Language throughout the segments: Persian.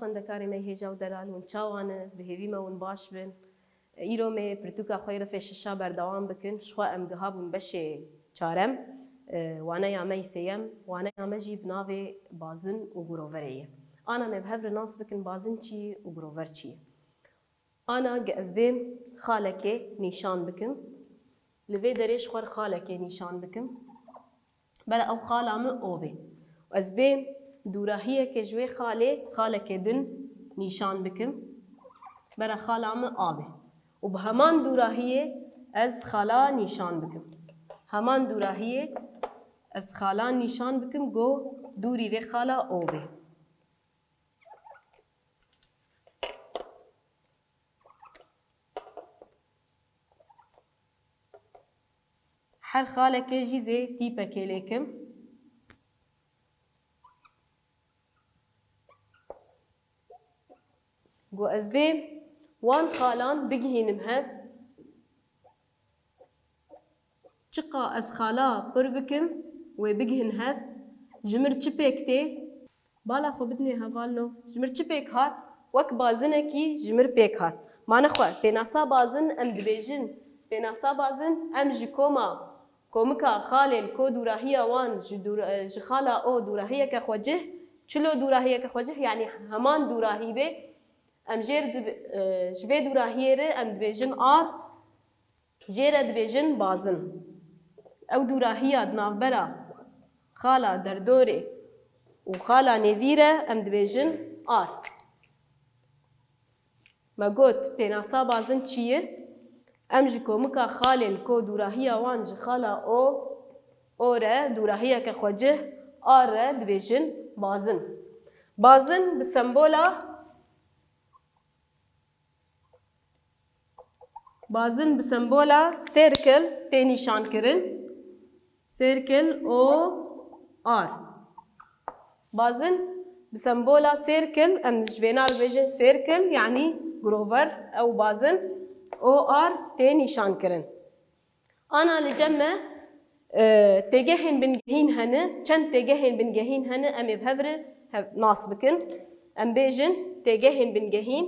خوندکاری می هیجا و دلالون چاوانز به هیوی مون باش بن ایرو می پرتوکا خویر فششا بردوام بکن شخوا ام گهابون بشه چارم وانا یا می سیم وانا یا مجیب ناوی بازن و گرووریه آنا می بهفر ناس بکن بازن چی و گروور چیه آنا گزبیم خالکه نیشان بکن لوی دریش خور خالکه نیشان بکن بلا او خالامه او بی و از بیم دوراهیه که جوی خالکه دن نیشان بکن برا خالامه آبه و به همان دوراهیه از خالا نیشان بکن همان دوراهیه از خالا نیشان بکن گو دوری وی خالا آبه هر خالکه جیزه تیپه که لیکم گو از بیم وان خالان بگهینم هف چقا از خالا پر بکم و بگهن هف جمر چپیک تی بالا خو بدنی هفالنو جمر چپیک هات وک بازنه کی جمر پیک هات مانه خواه بیناسا بازن ام دبیجن بیناسا بازن ام جی کومکا خالل کو دوراهی وان جی خالا او دوراهی که خوجه چلو دوراهی که خوجه یعنی همان دوراهی به ام جیر جوی دوراهی ره ام دبیجن آر جیر دبیجن بازن او دوراهی نافبرا خالا در دوره و خالا نویره ام دبیجن آر ما گوت پیناسا بازن چیه؟ ام جی کومکا خالل کو دوراهی وان جی خالا او ره دوراهی که خوجه آر ره دبیجن بازن بازن بسمبولا بازن بسمبولا سيركل تي نشان كرن سيركل او ار بازن بسمبولا سيركل ام جوينار بيجن سيركل يعني جروفر او بازن او ار تي نشان كرن انا لجمع تجهن بنجهين هنا چند تجهن بنجهين هنا ام بهبر ناس بكن ام بيجن تجهن بنجهين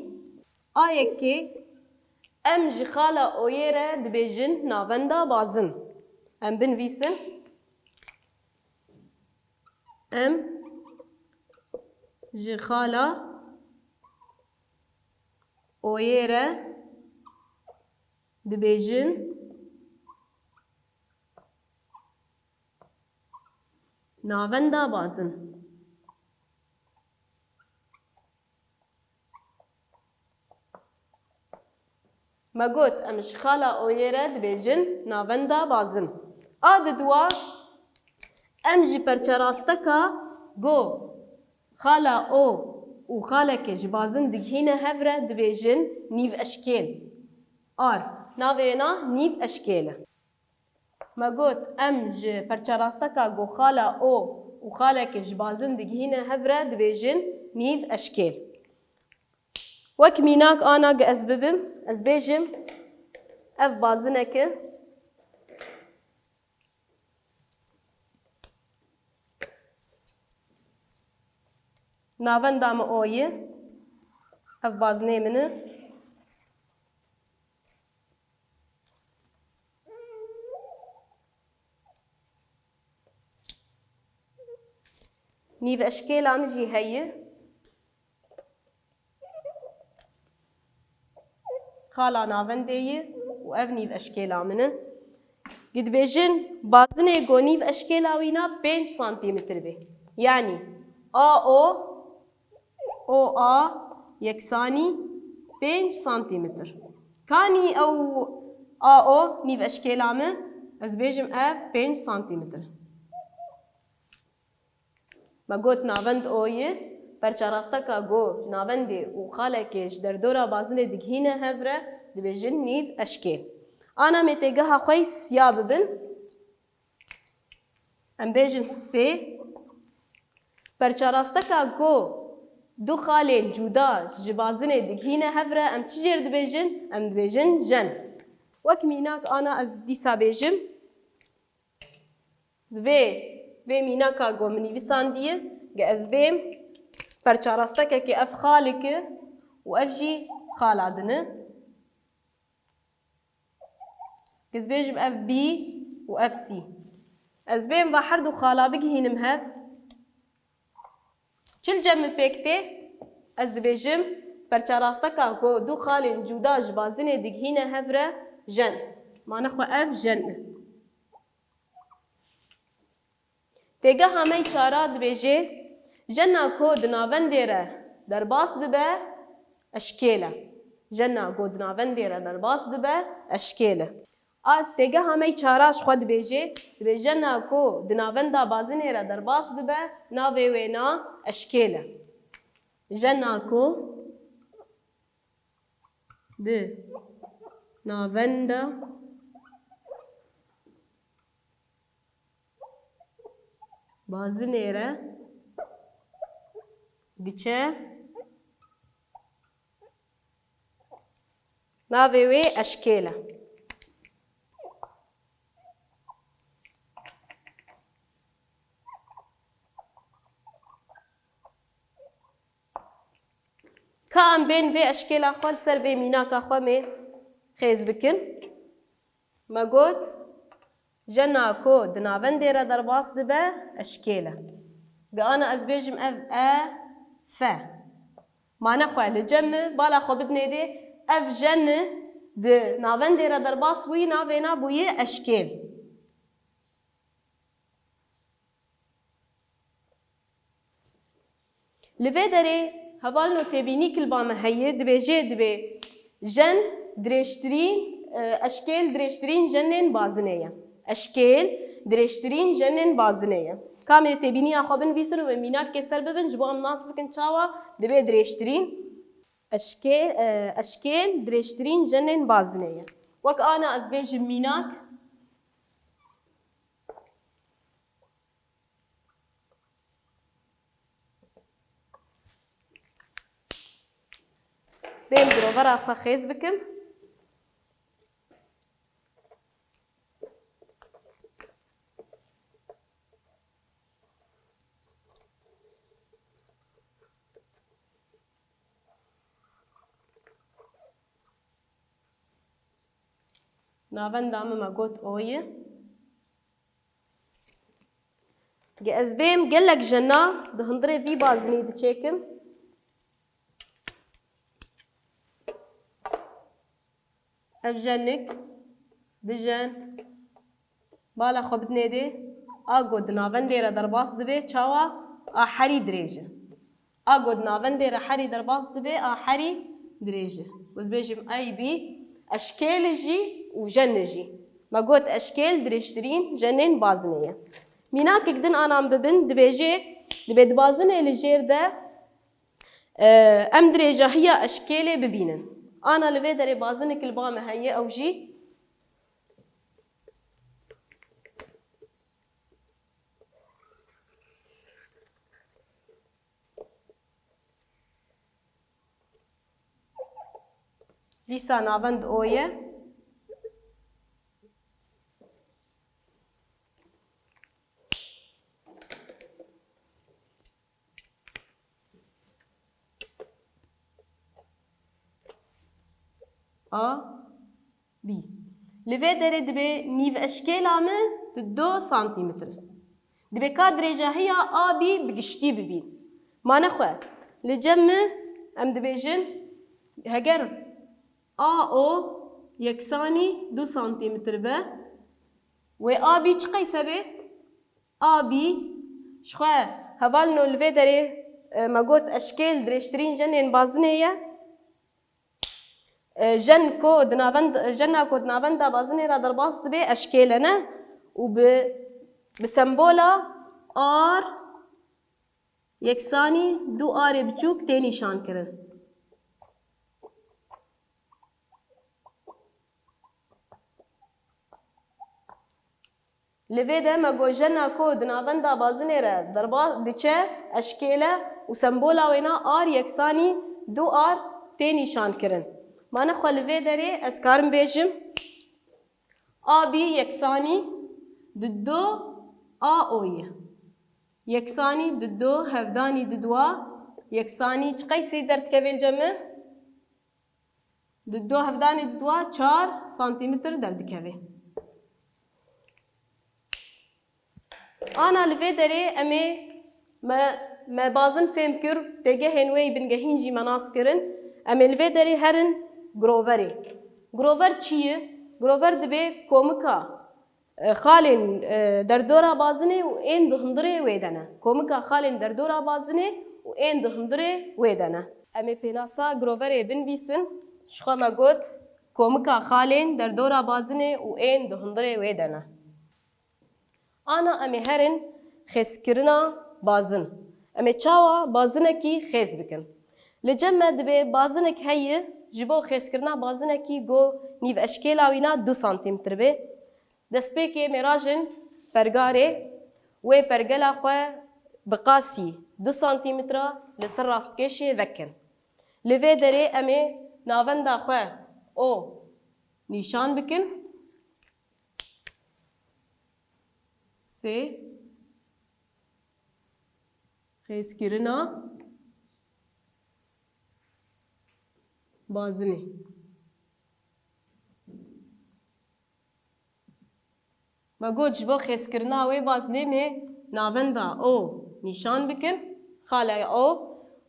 ايكي ام جی خالا اویره دبیجن ناوندا بازن ام بنویسن ام جی خالا اویره دبیجن ناوندا بازن ما قلت امش خالا اویره دبیجن ناوندا بازن آد دوا امجی پرچراستکا گو خالا او و خالا کش بازن دگهینه هفره دبیجن نیو اشکیل آر ناوینا نیو اشکیله ما قلت امجی پرچراستکا گو خالا او و خالا کش بازن دگهینه هفره دبیجن نیو اشکیل وك ميناك أنا أزببم أزبيجم أف بازنك ناون دام أوي أف بازني منه نيف أشكال عم جي هي خالا ناوندهی و اف نیو اشکیلا منه گد بیجن بازنه گو نیو اشکیلا وینا 5 سانتیمتر به یعنی او یکسانی 5 سانتیمتر کانی او نیو اشکیلا من از بیجم اف 5 سانتیمتر ما گوت ناوند اویه پرچراستکا گو ناونده و خالکش در دورا بازنه دگهینه هفره دبیجن نیو اشکیل آنا میتگه ها خوی سیا ببن ام بیجن سی پرچراستکا گو دو خالین جودا جبازنه دگهینه هفره ام چی جر دبیجن؟ ام دبیجن جن وک میناک آنا از دیسا بیجم و میناکا گو منی ویسان دیه گه از بیم برچارستکه اف خالکه و اف جی خالادنه كز بيجم اف بي و اف سي از بين بحر دو خالا بجهينم هف چل جم بيكتي از دبيجم برچاراستكا كو دو خالين جودا جبازنه دجهينه هفره جن ما نخو اف جن تيجا همي چارا دبيجي جنا كو دناونديره در باس دبه اشكيله جنا كو دناونديره در باس دبه اشكيله تيجا همي چاراش خود بيجي دبيجنا كو دناوندا بازنيره در باس دبه ناوي وينا اشكيله جنا كو د ناوندا بازنيره ديچه ناوي وي اشكيله كان بين في اشكال اخوال سر في ميناك اخو مي خيز بكن ما قلت جنا كو دناوندي را در باس دبه اشكاله انا ازبيجم اف ف ما نخوى لجم بالا خو بدني دي اف جن د ناوندي را در باس وي ناوينا بوي اشكال لفي دري هوالنو تبيني كل بام هي دبيجي دبي جن دريشترين اشكال دريشترين جنن بازنيه اشكال دريشترين جنن بازنيه كامل تبيني اخو بن بيسرو وميناك كسر ببن جبو ام ناصف كن تشاوا دبي دريشترين اشكال دريشترين جنن بازنيه وك انا ازبيج ميناك بين دروفر اخو خيز بكم ناون دام ما قوت اويه جي ازبيم قلك جنا دهندري في بازني دچيكم افجنك دجن بالا خو بدني دي اقود ناوندي را در باس دبي چاوا احري دريجه اقود ناوندي را حري در باس دبي احري دريجه وزبيجم اي بي اشكال جي وجن جي ما قلت اشكال دريشترين جنين بازنيه ميناك كدن انا ببن دبيجي دبي دبازنه لجير ده ام دريجه هي اشكال ببينن انا لبي دري بازنك البامه هي او جي ديسا ناوند اويه بي لفي دري دبي نيف اشكال عامه 2 سنتيمتر دبي كادريجه هي بي بقشتي ببين ما نخوى لجم ام دبيجن هجر او يكساني 2 سنتيمتر به و بي چقي سبي بي شخوى هوالنو لفي دري ما قلت اشكال دريشترين جنين بازنيه جن كود نافند جنا كود نافندا بازني را در باس دبي اشكالنا بسمبولا ار يكساني 2 ار بچوك تي نشان كرن لفي ده ما جو جنا كود نافندا بازني را در باس دچه اشكاله وسمبولا وينا ار يكساني 2 ار تي نشان كرن ما نخوى لفي دري اسكارم بيجم بي يكساني ددو اويه يكساني ددو هفداني ددوا یەکسانی چ قەیسی دەردکەوێ جەمە؟ دو هەفدانی دوا 4 سانتیمتر دەردکەوێ. Ana li vê derê em ê me bazin fêm kir têgehên wê bingehîn jî me nas kirin. Em ê li vê derê herin giroverê. Girover çi ye? Girover dibe komika xalên derdora bazinê û ên di hundirê wê de ne. Komika xalên derdora bazinê û ên di hundirê wê de ne. Em ê pênasa giroverê binivîsin. Ji xwe me got komika xalên derdora bazinê û ên di hundirê wê de ne. Ana em ê herin xêzkirina bazin. Em ê çawa bazinekî xêz bikin. Li cem me dibe bazinek heye ji bo xêzkirina bazinekî got nîv eşkêla wî na 2 santîmetr be. Destpêkê mêrajin pergarê wê pergela xwe bi qasî 2 santîmetra li ser rastkêşê vekin. Li vê derê em ê navenda xwe o nîşan bikin. Sê xêzkirina bazinê. Me got ji bo xêzkirina wê bazinê mê navenda o nîşan bikin, xalaya o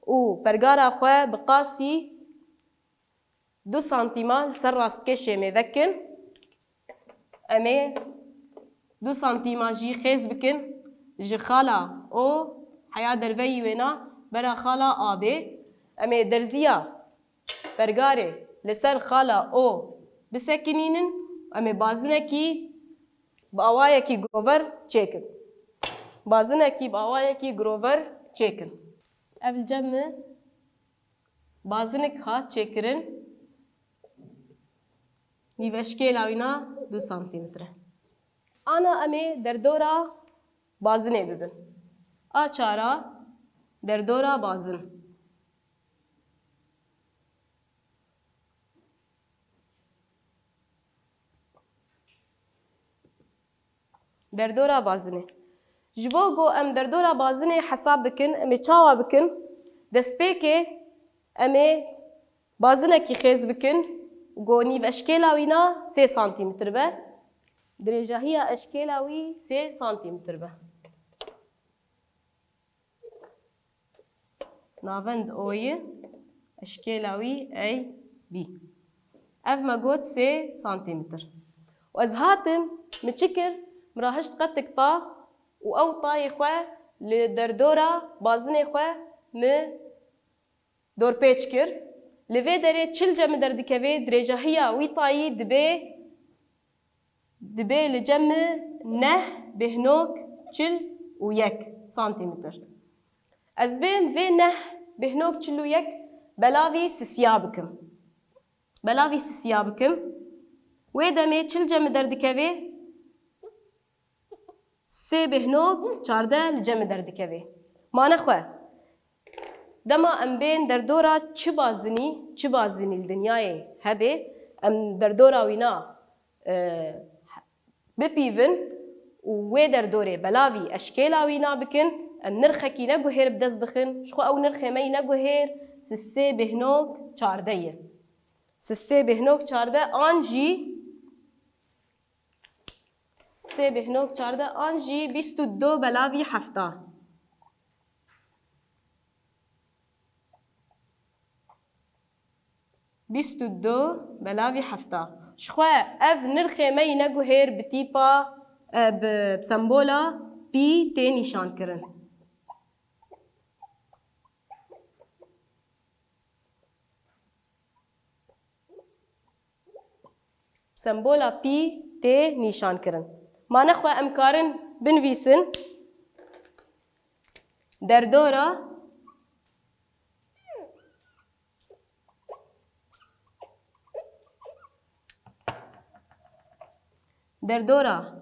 û pergara xwe bi qasî 2 santîma li ser rastkêşê mê vekin. Em ê 2 santîma jî xêz bikin ji xala o heya derveyî wê na bera xala abê. Em ê derziya pergarê li ser xala o bisekinînin. Em ê bazinekî bi awayekî girover çêkin. Bazinekî bi awayekî girover çêkin. Ev li cem mi bazinek hat çêkirin. Nîv eşkêla wî na 2 santîmetr e. Ana em ê derdora bazinê bibin. A çara derdora bazin. Derdora bazinê. Ji bo got em derdora bazinê hesab bikin, em ê çawa bikin? Destpêkê em ê bazinekî xêz bikin. Got nîv eşkêla wî na 3 santîmetr be. Dirêjahiya eşkêla wî 3 santîmetr be. Navend O'yê eşkêla wî AB. Ev me got 3 santîmetr. û ez hatim min çi kir? Min ra hişt qetik ta û ew tayê xwe li derdora bazinê xwe min dorpêç kir. Li vê derê çil cem derdikeve dirêjahiya wî tayî dibe li cem neh bêhnok çil û yek santîmetr. Ez bên vê neh bêhnok çil û yek belavî sisiya bikim. Belavî sisiya bikim. Wê demê çil cem derdikeve 3 bêhnok 14 li cem derdikeve. Mane xwe dema em bên derdora çi bazinî li dinyayê hebe em derdora wî na bipîvin û wê derdorê belavî eşkêla wî na bikin. Em nirxekî neguhêr bi dest dixin. Ji xwe ew nirxê me yî neguhêr 3 bêhnok 14 ye. 3 bêhnok 14 an jî 3 bêhnok 14 an jî 22 belavî hefta. belavî hefta. Ji xwe ev nirxê me yî neguhêr bi tîpa bi sembola pî tê nîşan kirin. Sembola pî tê nîşan kirin. Mane xwe em karin binivîsin derdora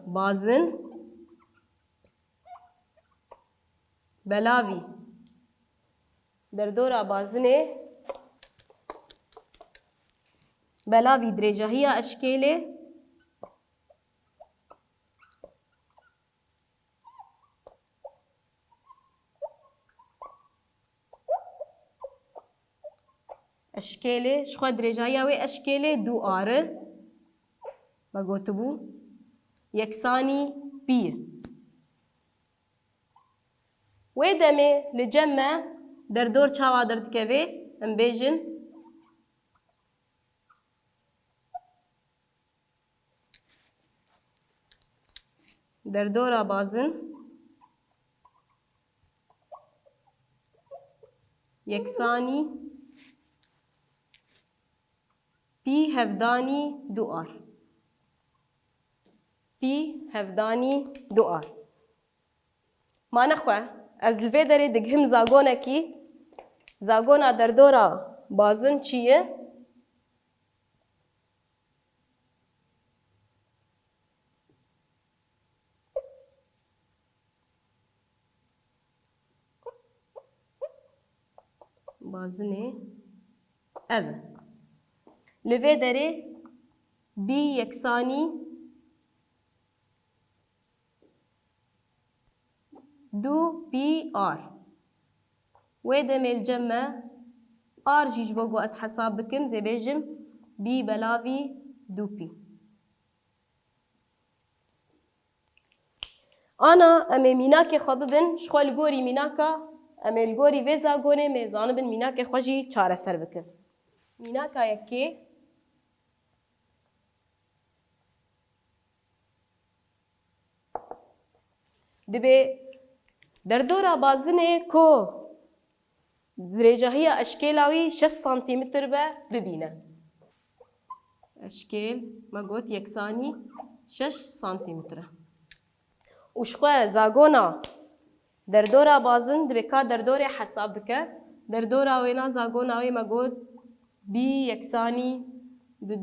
bazin belavî derdora bazinê belavî dirêjahiya eşkêlê اشکاله شخوا درجایی و اشکاله دو آره ما گوتبو یکسانی پی و دمه لجمع در دور چاوا درد که ام بیجن در دورا بازن یکسانی پی هفدانی دو آر پی هفدانی دو آر ما نخواه از الوی داری دگهم زاگونه کی زاگونا در دورا بازن چیه؟ بازنه او لوی داره بی یکسانی دو پی آر و دمیل جمع آر جیج بگو از حساب بکم زی بیجم بی بلاوی دو پی آنا امی میناک خواب بن شخوال گوری میناکا امی الگوری ویزا گونه میزانه بن میناک خوشی چاره سر بکن میناکا یکی دبی در دورا بازنه کو درجهی اشکالاوی 6 سانتیمتر ببینه اشکال ما گوت یکسانی 6 سانتیمتر وشخواه زاگونا در دورا بازن دبی که در دور حساب بکه در دورا وینا زاگوناوی ما گوت بی یکسانی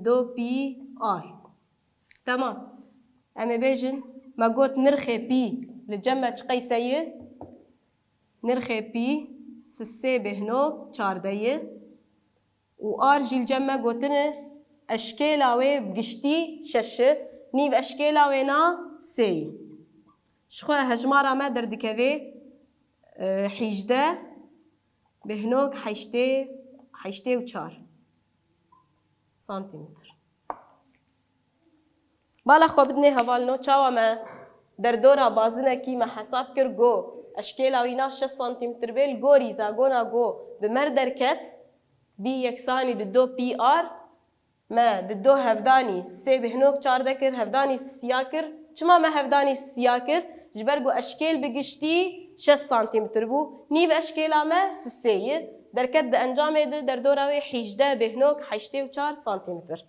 دو پی آر تمام اما بیجن ما گوت نرخ پی لجمع قيسية نرخي بي سسي بهنوك چاردية و آر جيل جمع قوتنا أشكالاوي بقشتي شش نيف أشكالاوينا سي شخوة هجمارا ما دردكوي حيجده بهنوك حيشتي و چار سانتيمتر بالا خو بدني هوالنو چاوا ما در دورا بازنه کی ما حساب کر گو اشکال اوینا 6 سانتیمتر بیل گوری زاگونا گو بمر درکت بی یکسانی دو پی آر ما دو هفدانی سی بهنوک چارده کر هفدانی سیا کر چما ما هفدانی سیا کر جبر گو اشکال بگشتی 6 سانتیمتر بو نیو اشکال ما سیه درکت ده انجام ده در دورا وی 18 بهنوک 84 سانتیمتر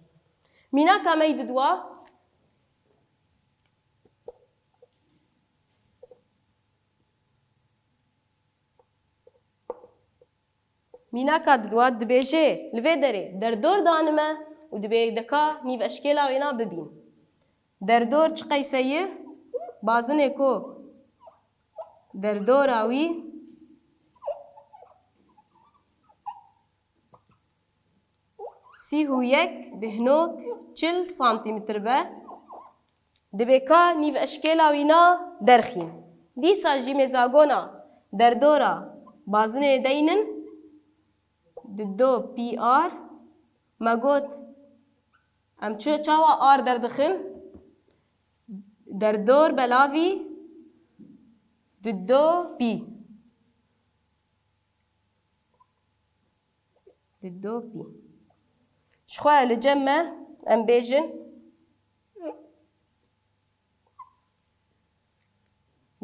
مینا کامی دوا میناکا دوات دبیجه لوی داره در دور دانمه و دبی دکا نیو اشکالا وینا ببین در دور چه قیسیه بازنه کو در دور آوی سی و یک بهنوک 40 سانتیمتر به دبی کا نیو اشکالا وینا درخین دیسا جی زاگونا در دورا بازنه دینن دو پی آر ما گوت ام چاوا آر در دخل در دور بلاوی دو پی شخواه لجمع ام بیجن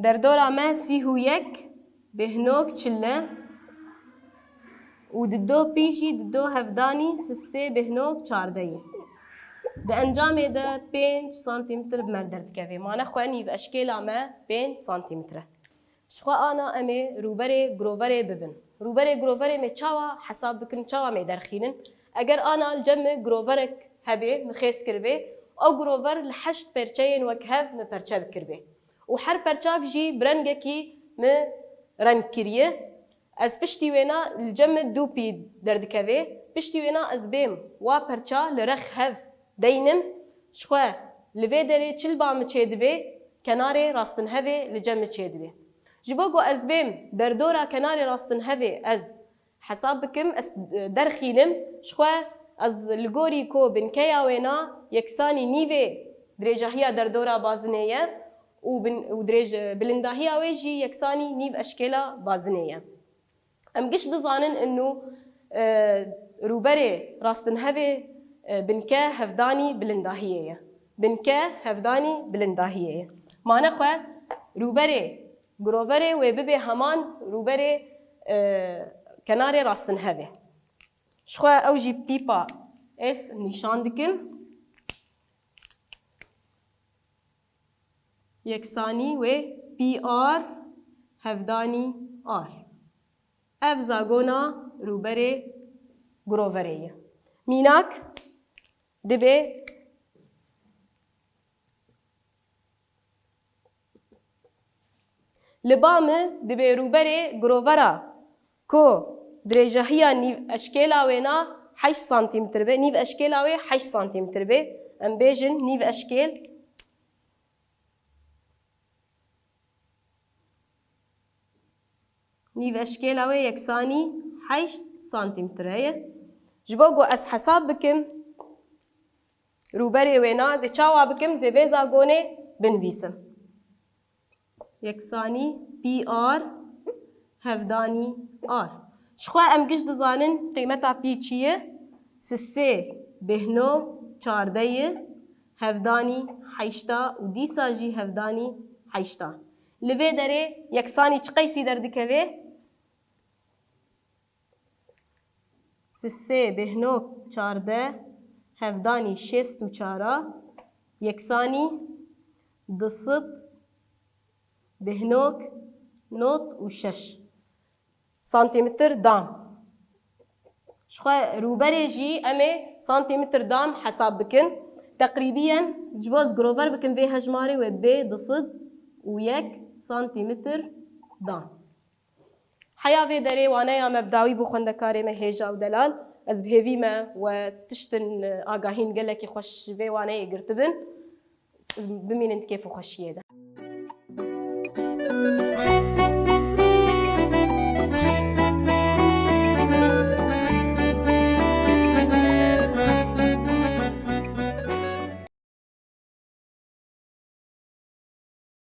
در دورا ما سی و یک بهنوک چله و دو پیشی دو هفدانی سسه بهنوک چاردهی ده انجام ده 5 سانتیمتر بمردرد که مانه خوانی و اشکال آمه 5 سانتیمتره شخوا آنا امه روبره گرووره ببن روبره گرووره می چاوا حساب بکن چاوا می درخینن اگر آنا الجمع گروورک هبه مخیس کربه او گروور لحشت پرچین وک هف مپرچه بکربه و هر پرچاک جی برنگه کی رنگ کریه از پشتی وینا الجمع دو پی دردکوه پشتی وینا از بیم و پرچا لرخ هف دینم شخواه لوی داره چل بام چه دبه کنار راستن هفه لجمع چه دبه جبوگو از بیم در دورا کنار راستن هفه از حساب بكم درخيلم شخوا از لگوری کو بنکیا وینا یکسانی نیوه درجهیا در دورا بازنیه و درج بلندهیا ویجی یکسانی نیو اشکالا بازنیه. ام گش دزانن انه روبره راستن هوه بنکه هفدانی بلندهیه. بنکه هفدانی بلندهیه. معنی خو روبره گرووره و ببه همان روبره کنار راستن هوه. شخوا او جی تیپا اس نشان دکن یکسانی و پی آر هفدانی آر. اف زاگونا روبره گرووره. میناک دبه لبام دبه روبره گروورا کو درجهیا نیو اشکالا وینا 8 سانتیمتر به نیو اشکالا وی 8 سانتیمتر به ام بیجن نیو اشکال نیو اشکالا وی یکسانی 8 سانتیمتر هی جبا گو از حساب بکم روبره وینا زی چاوا بکم زی ویزا گونه بنویسم یکسانی پی آر هفدانی آر. شخوا ام گش دزانن قیمتا پی چیه؟ سسه بهنو چارده هفدانی حیشتا و دیسا جی هفدانی حیشتا. لوی داره یکسانی چه قیسی در دکوه؟ سسه بهنو چارده هفدانی شست و چارا یکسانی دست بهنوک نوت و شش سانتیمتر دام. شخوا روبره جی امه سانتیمتر دام حساب بکن تقریباً جواز گروور بکن به هجماری و به دصد و یک سانتیمتر دام. حیاوی داره وانه یا مبداوی بخوندکاری ما هیجا و دلال از بهوی ما و تشتن آگاهین گله که خوش به وانه گرتبن بمینند کیف و خوشیه ده.